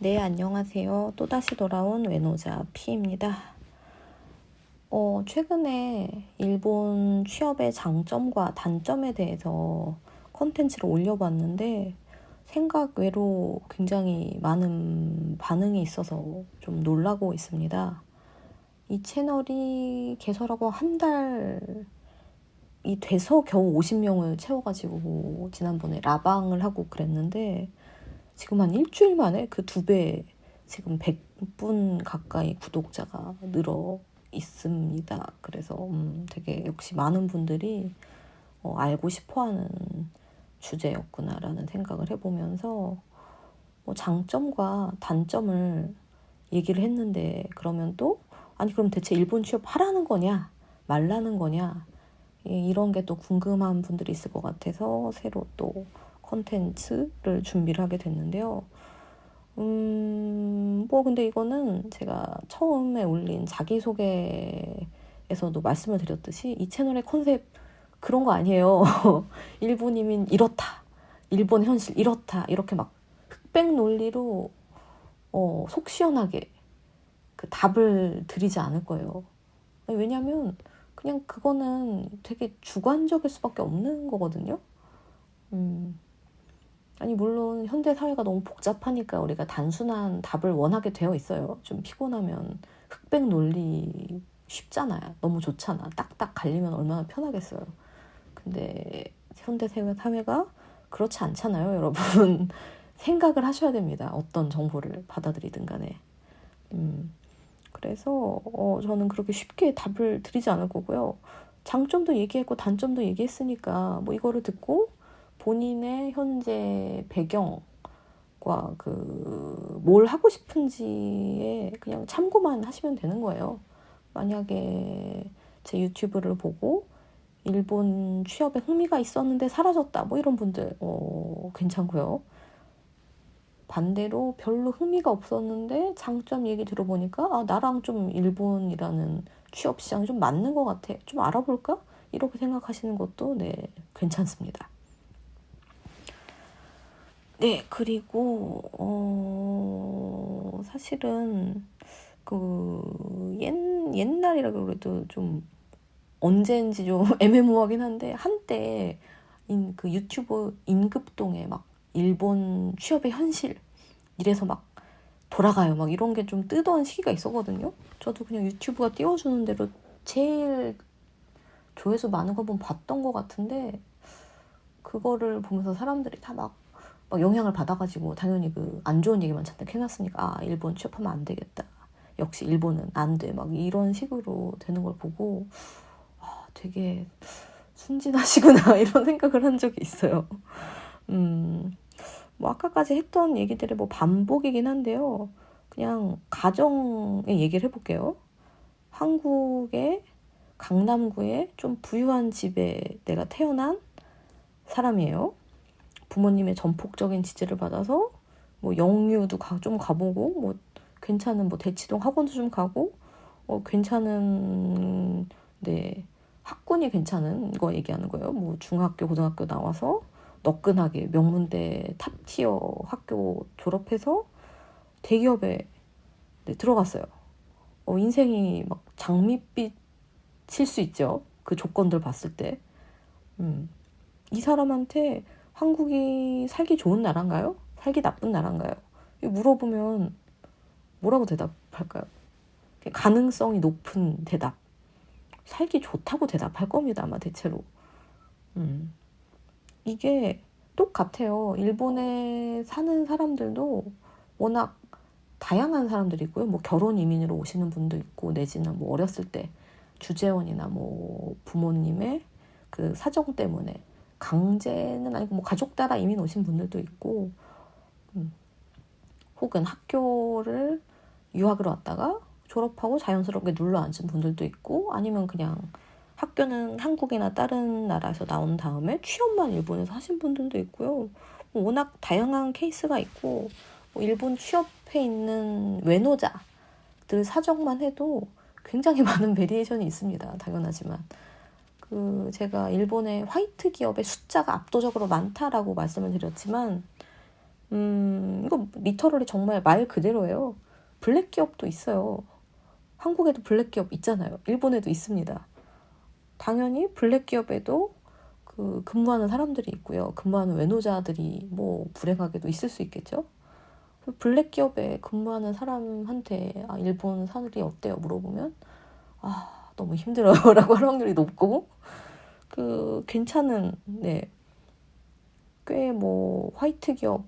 네, 안녕하세요. 또다시 돌아온 외노자 P입니다. 최근에 일본 취업의 장점과 단점에 대해서 컨텐츠를 올려봤는데 생각 외로 굉장히 많은 반응이 있어서 좀 놀라고 있습니다. 이 채널이 개설하고 한 달이 돼서 겨우 50명을 채워가지고 지난번에 라방을 하고 그랬는데 지금 한 일주일 만에 그 2배, 지금 100분 가까이 구독자가 늘어 있습니다. 그래서 되게 역시 많은 분들이 알고 싶어하는 주제였구나라는 생각을 해보면서 뭐 장점과 단점을 얘기를 했는데, 그러면 또 아니 그럼 대체 일본 취업 하라는 거냐 말라는 거냐, 이런 게 또 궁금한 분들이 있을 것 같아서 새로 또 컨텐츠를 준비를 하게 됐는데요. 뭐 근데 이거는 제가 처음에 올린 자기소개에서도 말씀을 드렸듯이 이 채널의 컨셉 그런 거 아니에요. 일본 이민 이렇다, 일본 현실 이렇다, 이렇게 막 흑백 논리로 속 시원하게 그 답을 드리지 않을 거예요. 왜냐면 그냥 그거는 되게 주관적일 수밖에 없는 거거든요. 아니 물론 현대 사회가 너무 복잡하니까 우리가 단순한 답을 원하게 되어 있어요. 좀 피곤하면 흑백 논리 쉽잖아요. 너무 좋잖아. 딱딱 갈리면 얼마나 편하겠어요. 근데 현대 사회가 그렇지 않잖아요, 여러분. 생각을 하셔야 됩니다. 어떤 정보를 받아들이든 간에. 그래서 저는 그렇게 쉽게 답을 드리지 않을 거고요. 장점도 얘기했고 단점도 얘기했으니까 뭐 이거를 듣고 본인의 현재 배경과 그 뭘 하고 싶은지에 그냥 참고만 하시면 되는 거예요. 만약에 제 유튜브를 보고 일본 취업에 흥미가 있었는데 사라졌다, 뭐 이런 분들 괜찮고요. 반대로 별로 흥미가 없었는데 장점 얘기 들어보니까 나랑 좀 일본이라는 취업 시장이 좀 맞는 것 같아, 좀 알아볼까, 이렇게 생각하시는 것도 네, 괜찮습니다. 네, 그리고 사실은 그 옛날이라고 그래도 좀 언제인지 좀 애매모호하긴 한데, 한때 그 유튜브 임급동에 막 일본 취업의 현실 이래서 막 돌아가요, 막 이런 게 좀 뜨던 시기가 있었거든요. 저도 그냥 유튜브가 띄워주는 대로 제일 조회수 많은 거 보면 봤던 것 같은데, 그거를 보면서 사람들이 다 막 영향을 받아가지고 당연히 그 안 좋은 얘기만 잔뜩 해놨으니까 일본 취업하면 안 되겠다, 역시 일본은 안 돼, 막 이런 식으로 되는 걸 보고 되게 순진하시구나 이런 생각을 한 적이 있어요. 뭐 아까까지 했던 얘기들의 뭐 반복이긴 한데요. 그냥 가정의 얘기를 해볼게요. 한국의 강남구의 좀 부유한 집에 내가 태어난 사람이에요. 부모님의 전폭적인 지지를 받아서 뭐 영유도 좀 가보고, 뭐 괜찮은 뭐 대치동 학원도 좀 가고, 괜찮은 네 학군이 괜찮은 거 얘기하는 거예요. 뭐 중학교 고등학교 나와서 너끈하게 명문대 탑티어 학교 졸업해서 대기업에 네, 들어갔어요. 인생이 막 장밋빛일 수 있죠, 그 조건들 봤을 때. 이 사람한테 한국이 살기 좋은 나라인가요? 살기 나쁜 나라인가요? 물어보면 뭐라고 대답할까요? 가능성이 높은 대답. 살기 좋다고 대답할 겁니다, 아마 대체로. 이게 똑같아요. 일본에 사는 사람들도 워낙 다양한 사람들이 있고요. 뭐 결혼 이민으로 오시는 분도 있고, 내지는 뭐 어렸을 때 주재원이나 뭐 부모님의 그 사정 때문에 강제는 아니고 뭐 가족 따라 이민 오신 분들도 있고, 혹은 학교를 유학을 왔다가 졸업하고 자연스럽게 눌러앉은 분들도 있고, 아니면 그냥 학교는 한국이나 다른 나라에서 나온 다음에 취업만 일본에서 하신 분들도 있고요. 워낙 다양한 케이스가 있고, 일본 취업해 있는 외노자들 사정만 해도 굉장히 많은 베리에이션이 있습니다. 당연하지만 제가 일본의 화이트 기업의 숫자가 압도적으로 많다라고 말씀을 드렸지만, 이거 리터럴이 정말 말 그대로예요. 블랙 기업도 있어요. 한국에도 블랙 기업 있잖아요. 일본에도 있습니다. 당연히 블랙 기업에도 그 근무하는 사람들이 있고요. 근무하는 외노자들이 뭐 불행하게도 있을 수 있겠죠. 블랙 기업에 근무하는 사람한테 일본 사람들이 어때요? 물어보면 너무 힘들어요 라고 할 확률이 높고, 괜찮은, 꽤 뭐 화이트 기업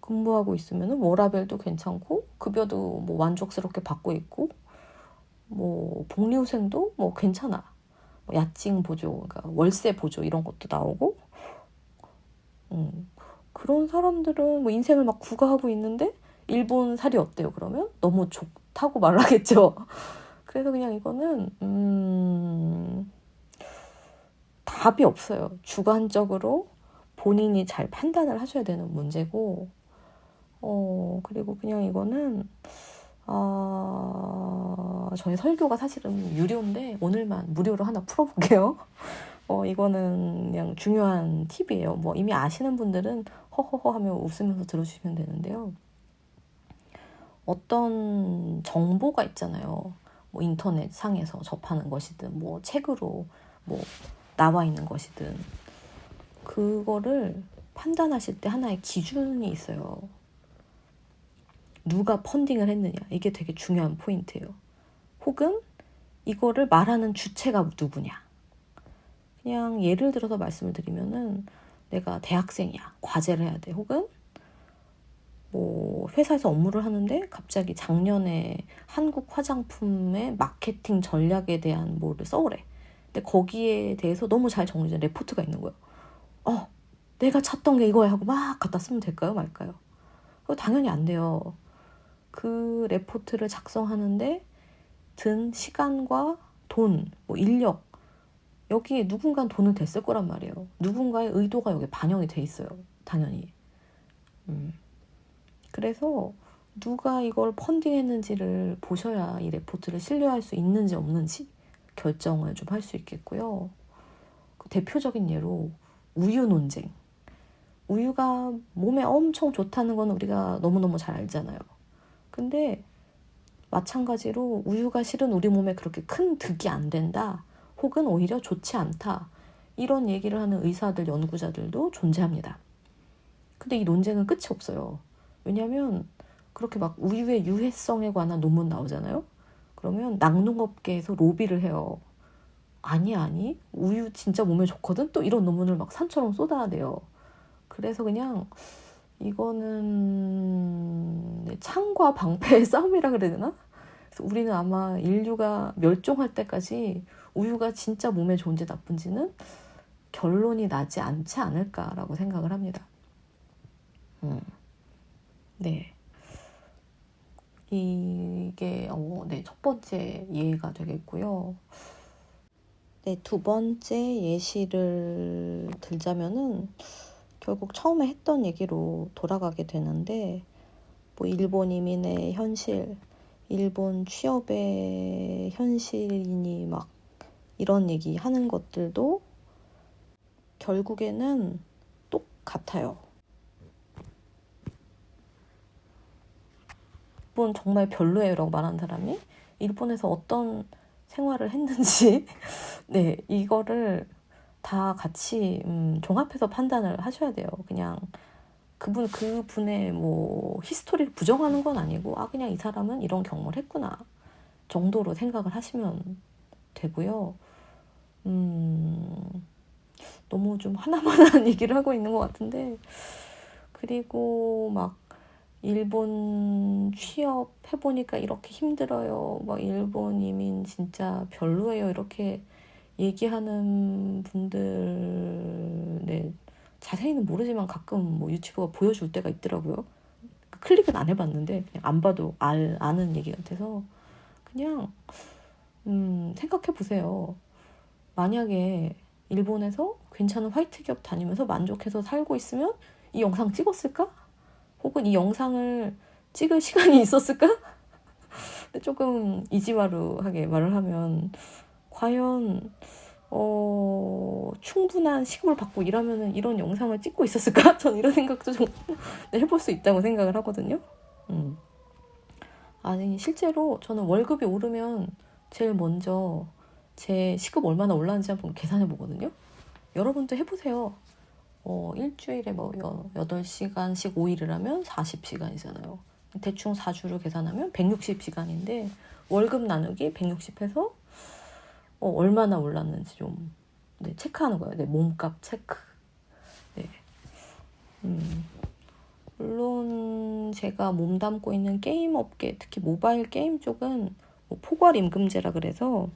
근무하고 있으면 워라밸도 괜찮고 급여도 뭐 만족스럽게 받고 있고, 뭐 복리후생도 뭐 괜찮아. 뭐 야증 보조, 그러니까 월세 보조 이런 것도 나오고, 그런 사람들은 뭐 인생을 막 구가하고 있는데 일본 살이 어때요? 그러면 너무 좋다고 말하겠죠. 그래서 그냥 이거는 답이 없어요. 주관적으로 본인이 잘 판단을 하셔야 되는 문제고, 그리고 그냥 이거는 저희 설교가 사실은 유료인데 오늘만 무료로 하나 풀어볼게요. 이거는 그냥 중요한 팁이에요. 뭐 이미 아시는 분들은 허허허 하며 웃으면서 들어주시면 되는데요. 어떤 정보가 있잖아요. 뭐 인터넷 상에서 접하는 것이든 뭐 책으로 뭐 나와 있는 것이든, 그거를 판단하실 때 하나의 기준이 있어요. 누가 펀딩을 했느냐. 이게 되게 중요한 포인트예요. 혹은 이거를 말하는 주체가 누구냐. 그냥 예를 들어서 말씀을 드리면은, 내가 대학생이야. 과제를 해야 돼. 혹은 뭐 회사에서 업무를 하는데 갑자기 작년에 한국 화장품의 마케팅 전략에 대한 뭐를 써오래. 근데 거기에 대해서 너무 잘 정리된 레포트가 있는 거예요. 내가 찾던 게 이거야 하고 막 갖다 쓰면 될까요? 말까요? 그거 당연히 안 돼요. 그 레포트를 작성하는데 든 시간과 돈, 뭐 인력, 여기에 누군가는 돈을 댔을 거란 말이에요. 누군가의 의도가 여기 반영이 돼 있어요. 당연히. 그래서 누가 이걸 펀딩했는지를 보셔야 이 레포트를 신뢰할 수 있는지 없는지 결정을 좀 할 수 있겠고요. 그 대표적인 예로 우유 논쟁. 우유가 몸에 엄청 좋다는 건 우리가 너무너무 잘 알잖아요. 근데 마찬가지로 우유가 실은 우리 몸에 그렇게 큰 득이 안 된다, 혹은 오히려 좋지 않다, 이런 얘기를 하는 의사들, 연구자들도 존재합니다. 근데 이 논쟁은 끝이 없어요. 왜냐하면 그렇게 막 우유의 유해성에 관한 논문 나오잖아요. 그러면 낙농업계에서 로비를 해요. 아니 우유 진짜 몸에 좋거든? 또 이런 논문을 막 산처럼 쏟아내요. 그래서 그냥 이거는 창과 방패의 싸움이라 그래야 되나? 그래서 우리는 아마 인류가 멸종할 때까지 우유가 진짜 몸에 좋은지 나쁜지는 결론이 나지 않지 않을까라고 생각을 합니다. 네. 이게 첫 번째 예가 되겠고요. 네, 두 번째 예시를 들자면은 결국 처음에 했던 얘기로 돌아가게 되는데, 뭐 일본 이민의 현실, 일본 취업의 현실이니 막 이런 얘기 하는 것들도 결국에는 똑같아요. 일본 정말 별로예요 라고 말하는 사람이 일본에서 어떤 생활을 했는지 네, 이거를 다 같이 종합해서 판단을 하셔야 돼요. 그냥 그분의 뭐 히스토리를 부정하는 건 아니고 그냥 이 사람은 이런 경험을 했구나 정도로 생각을 하시면 되고요. 너무 좀 하나만한 얘기를 하고 있는 것 같은데, 그리고 막 일본 취업 해보니까 이렇게 힘들어요, 막 일본 이민 진짜 별로예요, 이렇게 얘기하는 분들, 네, 자세히는 모르지만 가끔 뭐 유튜브가 보여줄 때가 있더라고요. 클릭은 안 해봤는데 그냥 안 봐도 아는 얘기 같아서 그냥 생각해 보세요. 만약에 일본에서 괜찮은 화이트 기업 다니면서 만족해서 살고 있으면 이 영상 찍었을까? 혹은 이 영상을 찍을 시간이 있었을까? 근데 조금 이지와루하게 말을 하면 과연 충분한 시급을 받고 일하면은 이런 영상을 찍고 있었을까? 전 이런 생각도 좀 해볼 수 있다고 생각을 하거든요. 아니, 실제로 저는 월급이 오르면 제일 먼저 제 시급 얼마나 올랐는지 한번 계산해 보거든요. 여러분도 해보세요. 일주일에 뭐 8시간씩 5일을 하면 40시간이잖아요. 대충 4주를 계산하면 160시간인데 월급 나누기 160해서 얼마나 올랐는지 좀 체크하는 거예요. 내 몸값 체크. 네. 물론 제가 몸담고 있는 게임 업계, 특히 모바일 게임 쪽은 뭐 포괄임금제라 그래서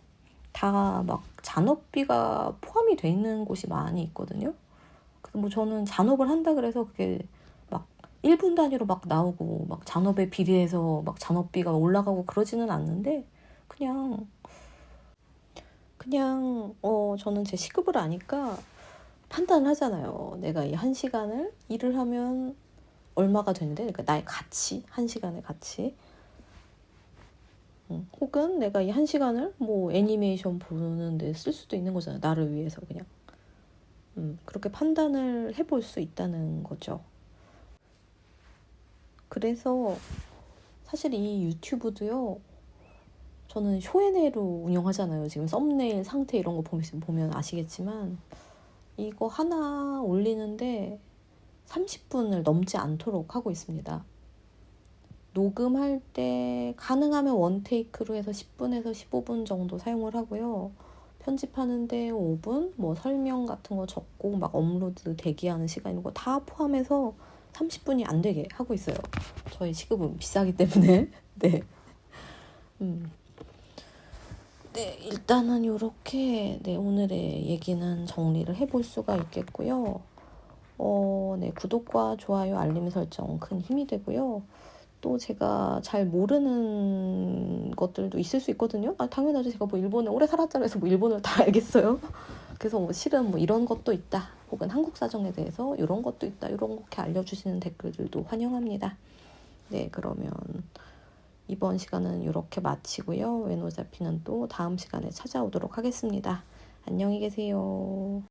다 막 잔업비가 포함이 돼 있는 곳이 많이 있거든요. 그래서 뭐 저는 잔업을 한다 그래서 그게 막 1분 단위로 막 나오고 막 잔업에 비례해서 막 잔업비가 올라가고 그러지는 않는데 그냥 저는 제 시급을 아니까 판단을 하잖아요. 내가 이 1시간을 일을 하면 얼마가 되는데, 그러니까 나의 가치, 1시간의 가치. 혹은 내가 이 1시간을 뭐 애니메이션 보는데 쓸 수도 있는 거잖아요. 나를 위해서 그냥. 그렇게 판단을 해볼 수 있다는 거죠. 그래서 사실 이 유튜브도요, 저는 Q&A로 운영하잖아요. 지금 썸네일 상태 이런 거 보면 아시겠지만 이거 하나 올리는데 30분을 넘지 않도록 하고 있습니다. 녹음할 때 가능하면 원테이크로 해서 10분에서 15분 정도 사용을 하고요. 편집하는데 5분, 뭐 설명 같은 거 적고 막 업로드 대기하는 시간 이런 거 다 포함해서 30분이 안 되게 하고 있어요. 저희 시급은 비싸기 때문에. 네. 네, 일단은 이렇게 오늘의 얘기는 정리를 해볼 수가 있겠고요. 네, 구독과 좋아요, 알림 설정 큰 힘이 되고요. 또 제가 잘 모르는 것들도 있을 수 있거든요. 당연하죠. 제가 뭐 일본에 오래 살았잖아요. 그래서 뭐 일본을 다 알겠어요. 그래서 뭐 실은 뭐 이런 것도 있다. 혹은 한국 사정에 대해서 이런 것도 있다. 이렇게 알려주시는 댓글들도 환영합니다. 네, 그러면 이번 시간은 이렇게 마치고요. 외노잡히는 또 다음 시간에 찾아오도록 하겠습니다. 안녕히 계세요.